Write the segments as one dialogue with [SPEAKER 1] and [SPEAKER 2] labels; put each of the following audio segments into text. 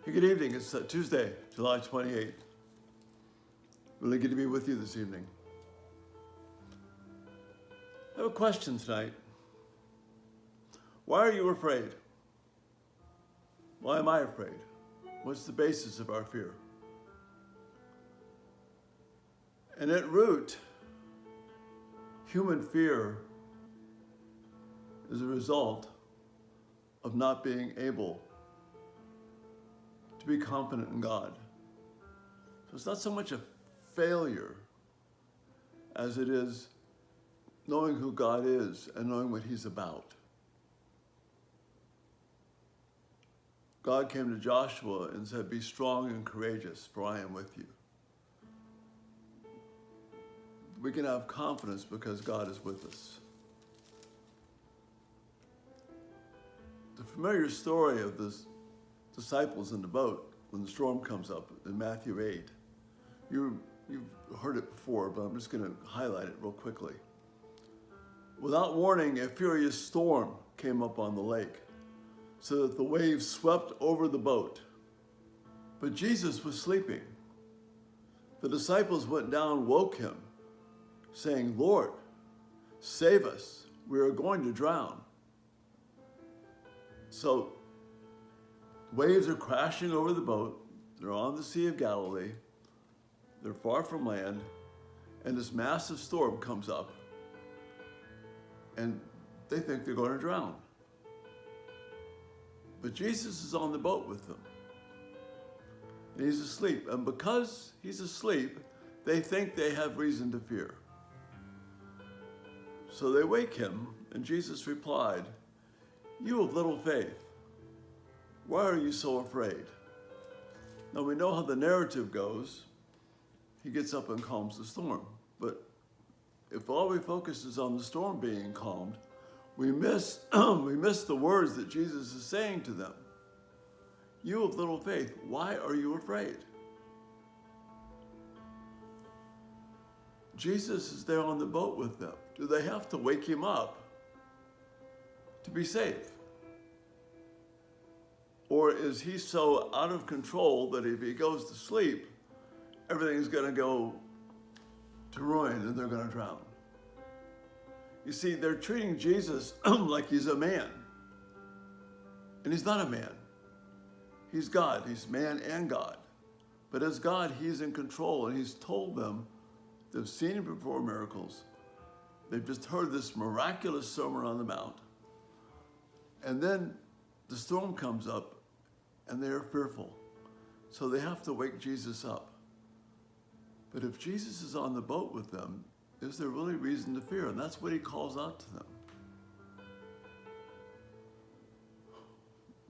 [SPEAKER 1] Hey, good evening. It's Tuesday, July 28th. Really good to be with you this evening. I have a question tonight. Why are you afraid? Why am I afraid? What's the basis of our fear? And at root, human fear is a result of not being able to be confident in God. So it's not so much a failure as it is knowing who God is and knowing what He's about. God came to Joshua and said, "Be strong and courageous, for I am with you." We can have confidence because God is with us. The familiar story of the disciples in the boat when the storm comes up in Matthew 8. You've heard it before, but I'm just going to highlight it real quickly. Without warning, a furious storm came up on the lake, so that the waves swept over the boat. But Jesus was sleeping. The disciples went down, woke him, saying, "Lord, save us, we are going to drown." So waves are crashing over the boat. They're on the Sea of Galilee. They're far from land. And this massive storm comes up. And they think they're going to drown. But Jesus is on the boat with them. And he's asleep. And because he's asleep, they think they have reason to fear. So they wake him, and Jesus replied, "You of little faith, why are you so afraid?" Now we know how the narrative goes. He gets up and calms the storm. But if all we focus is on the storm being calmed, we miss the words that Jesus is saying to them. "You of little faith, why are you afraid?" Jesus is there on the boat with them. Do they have to wake him up to be safe? Or is he so out of control that if he goes to sleep, everything's going to go to ruin and they're going to drown? You see, they're treating Jesus like he's a man. And he's not a man. He's God. He's man and God. But as God, he's in control, and he's told them they've seen him perform miracles. They've just heard this miraculous Sermon on the Mount. And then the storm comes up, and they're fearful. So they have to wake Jesus up. But if Jesus is on the boat with them, is there really reason to fear? And that's what he calls out to them.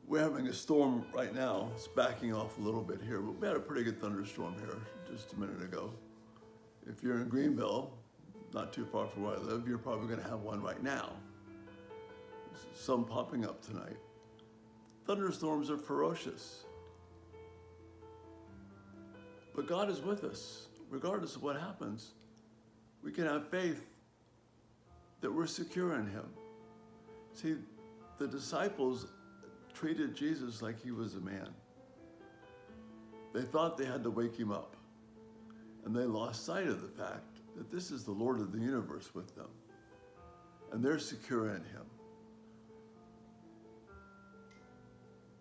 [SPEAKER 1] We're having a storm right now. It's backing off a little bit here, but we had a pretty good thunderstorm here just a minute ago. If you're in Greenville, not too far from where I live, you're probably going to have one right now. There's some popping up tonight. Thunderstorms are ferocious. But God is with us. Regardless of what happens, we can have faith that we're secure in him. See, the disciples treated Jesus like he was a man. They thought they had to wake him up. And they lost sight of the fact that this is the Lord of the universe with them. And they're secure in him.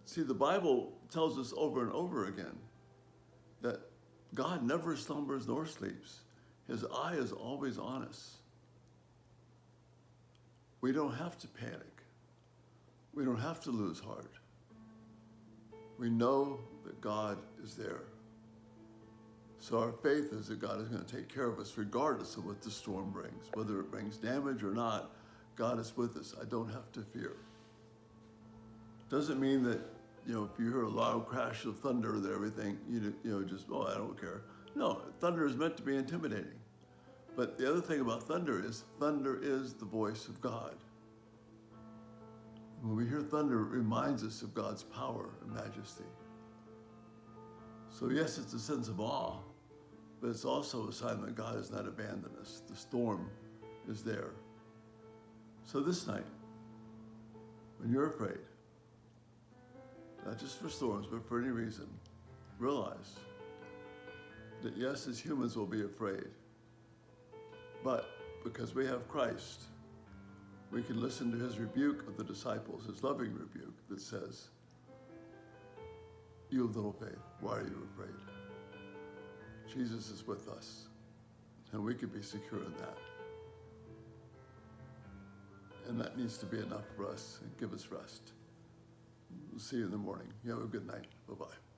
[SPEAKER 1] See, the Bible tells us over and over again that God never slumbers nor sleeps. His eye is always on us. We don't have to panic. We don't have to lose heart. We know that God is there. So our faith is that God is going to take care of us regardless of what the storm brings. Whether it brings damage or not, God is with us. I don't have to fear. Doesn't mean that, if you hear a loud crash of thunder that everything, just, I don't care. No, thunder is meant to be intimidating. But the other thing about thunder is the voice of God. When we hear thunder, it reminds us of God's power and majesty. So yes, it's a sense of awe, but it's also a sign that God has not abandoned us. The storm is there. So this night, when you're afraid, not just for storms, but for any reason, realize that yes, as humans we'll be afraid, but because we have Christ, we can listen to his rebuke of the disciples, his loving rebuke that says, "You have little faith, why are you afraid?" Jesus is with us, and we can be secure in that. And that needs to be enough for us and give us rest. We'll see you in the morning. You have a good night. Bye-bye.